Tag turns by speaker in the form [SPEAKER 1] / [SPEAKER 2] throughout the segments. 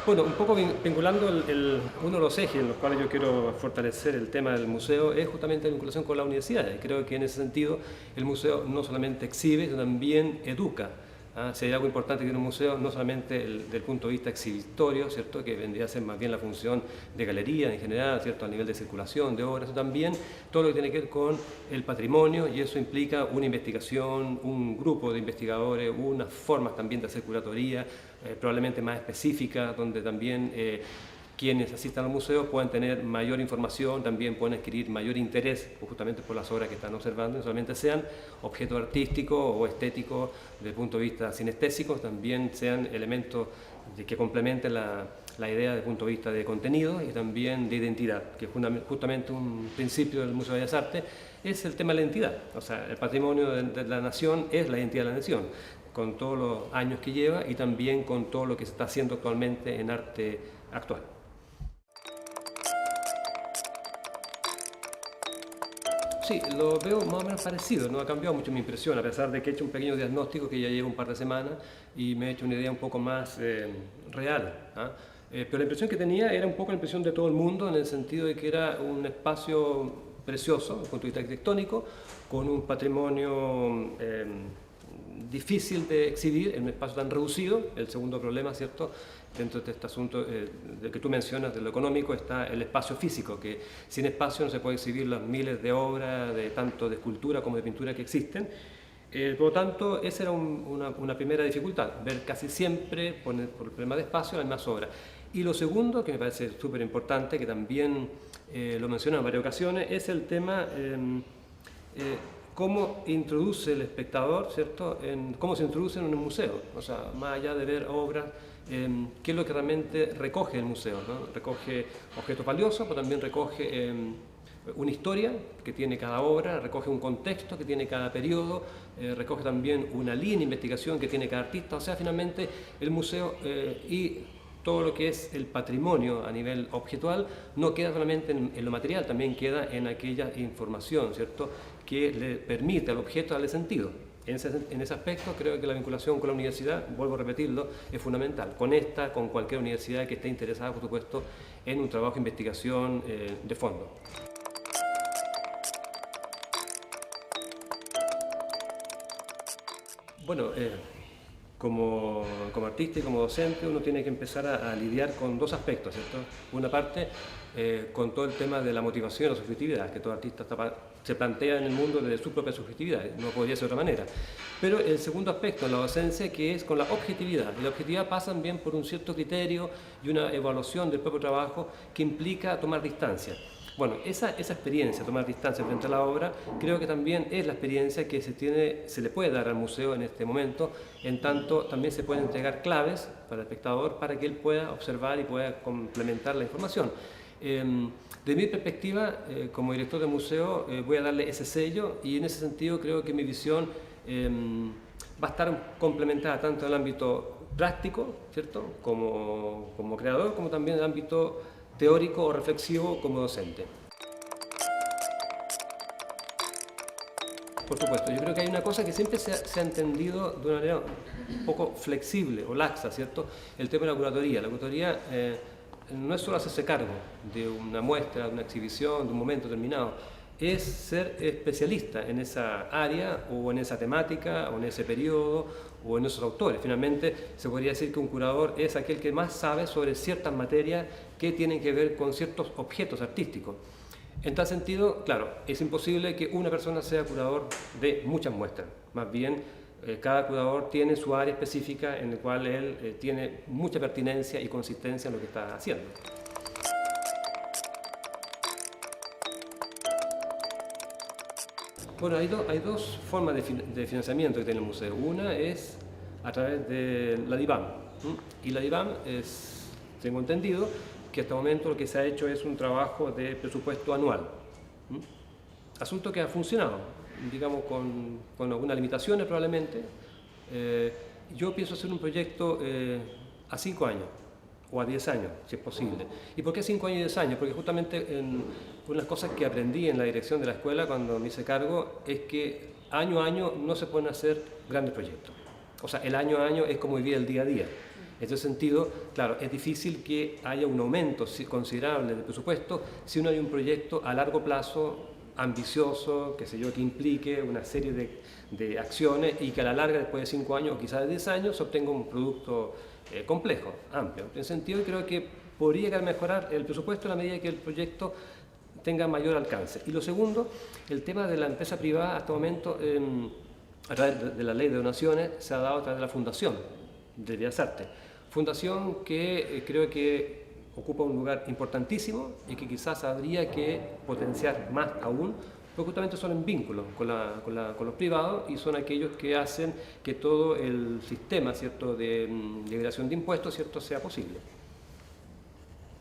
[SPEAKER 1] Bueno, un poco vinculando uno de los ejes en los cuales yo quiero fortalecer el tema del museo es justamente la vinculación con la universidad. Y creo que en ese sentido el museo no solamente exhibe, sino también educa. Si hay algo importante que tiene un museo, no solamente desde el punto de vista exhibitorio, ¿cierto? Que vendría a ser más bien la función de galería en general, ¿cierto? A nivel de circulación de obras, sino también todo lo que tiene que ver con el patrimonio, y eso implica una investigación, un grupo de investigadores, unas formas también de hacer curatoría, probablemente más específicas, donde también quienes asistan al museo puedan tener mayor información, también pueden adquirir mayor interés justamente por las obras que están observando, no solamente sean objetos artísticos o estéticos desde el punto de vista sinestésico, también sean elementos que complementen la idea desde el punto de vista de contenido y también de identidad, que es justamente un principio del Museo de Bellas Artes, es el tema de la identidad. O sea, el patrimonio de la nación es la identidad de la nación, con todos los años que lleva y también con todo lo que se está haciendo actualmente en arte actual. Sí, lo veo más o menos parecido, no ha cambiado mucho mi impresión, a pesar de que he hecho un pequeño diagnóstico que ya lleva un par de semanas y me he hecho una idea un poco más real. Pero la impresión que tenía era un poco la impresión de todo el mundo, en el sentido de que era un espacio precioso desde el punto de vista arquitectónico, con un patrimonio difícil de exhibir en un espacio tan reducido. El segundo problema, ¿cierto?, dentro de este asunto de que tú mencionas de lo económico, está el espacio físico, que sin espacio no se puede exhibir las miles de obras, tanto de escultura como de pintura que existen. Por lo tanto, esa era una primera dificultad, ver casi siempre, por el problema de espacio, las mismas obras. Y lo segundo, que me parece súper importante, que también lo menciono en varias ocasiones, es el tema cómo introduce el espectador, ¿cierto?, cómo se introduce en un museo. O sea, más allá de ver obras, qué es lo que realmente recoge el museo, ¿no? Recoge objetos valiosos, pero también recoge una historia que tiene cada obra, recoge un contexto que tiene cada periodo, recoge también una línea de investigación que tiene cada artista. O sea, finalmente el museo y todo lo que es el patrimonio a nivel objetual no queda solamente en lo material, también queda en aquella información, ¿cierto?, que le permite al objeto darle sentido. En ese aspecto creo que la vinculación con la universidad, vuelvo a repetirlo, es fundamental. Con esta, con cualquier universidad que esté interesada, por supuesto, en un trabajo de investigación de fondo. Bueno, como artista y como docente uno tiene que empezar a lidiar con dos aspectos, ¿cierto? Una parte con todo el tema de la motivación y la subjetividad, que todo artista se plantea en el mundo de su propia subjetividad, no podría ser de otra manera. Pero el segundo aspecto en la docencia, que es con la objetividad. Y la objetividad pasa también por un cierto criterio y una evaluación del propio trabajo que implica tomar distancia. Bueno, esa experiencia, tomar distancia frente a la obra, creo que también es la experiencia que se le puede dar al museo en este momento, en tanto también se pueden entregar claves para el espectador para que él pueda observar y pueda complementar la información. De mi perspectiva, como director de museo, voy a darle ese sello, y en ese sentido creo que mi visión va a estar complementada tanto en el ámbito práctico, ¿cierto?, como creador, como también en el ámbito teórico o reflexivo como docente. Por supuesto, yo creo que hay una cosa que siempre se ha entendido de una manera un poco flexible o laxa, ¿cierto? El tema de la curatoría. La curatoría no es solo hacerse cargo de una muestra, de una exhibición, de un momento determinado, es ser especialista en esa área o en esa temática o en ese periodo o en esos autores. Finalmente se podría decir que un curador es aquel que más sabe sobre ciertas materias que tienen que ver con ciertos objetos artísticos. En tal sentido, claro, es imposible que una persona sea curador de muchas muestras. Más bien, cada curador tiene su área específica en la cual él tiene mucha pertinencia y consistencia en lo que está haciendo. Bueno, hay dos formas de financiamiento que tiene el museo. Una es a través de la DIVAM. Y la DIVAM tengo entendido, que hasta el momento lo que se ha hecho es un trabajo de presupuesto anual. Asunto que ha funcionado, digamos, con algunas limitaciones probablemente. Yo pienso hacer un proyecto a 5 años o a 10 años, si es posible. ¿Y por qué 5 años y 10 años? Porque justamente una de las cosas que aprendí en la dirección de la escuela cuando me hice cargo es que año a año no se pueden hacer grandes proyectos. O sea, el año a año es como vivir el día a día. En ese sentido, claro, es difícil que haya un aumento considerable del presupuesto si no hay un proyecto a largo plazo ambicioso, qué sé yo, que implique una serie de acciones y que a la larga, después de 5 años o quizás de 10 años, se obtenga un producto complejo, amplio. En ese sentido, creo que podría mejorar el presupuesto en la medida que el proyecto tenga mayor alcance. Y lo segundo, el tema de la empresa privada hasta el momento, a través de la ley de donaciones, se ha dado a través de la Fundación de Bellas Artes. Fundación que creo que ocupa un lugar importantísimo y que quizás habría que potenciar más aún, porque justamente son en vínculo con los privados y son aquellos que hacen que todo el sistema, ¿cierto?, de liberación de impuestos, ¿cierto?, sea posible.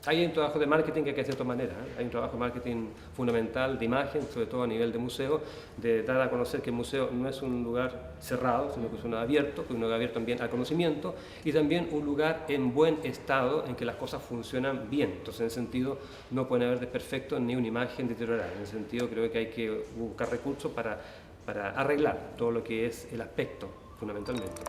[SPEAKER 1] Hay un trabajo de marketing que hay que hacer de todas maneras, ¿eh? Hay un trabajo de marketing fundamental, de imagen, sobre todo a nivel de museo, de dar a conocer que el museo no es un lugar cerrado, sino que es un lugar abierto, que es un lugar abierto también al conocimiento y también un lugar en buen estado en que las cosas funcionan bien. Entonces, en ese sentido, no puede haber desperfectos ni una imagen deteriorada. En ese sentido, creo que hay que buscar recursos para arreglar todo lo que es el aspecto, fundamentalmente.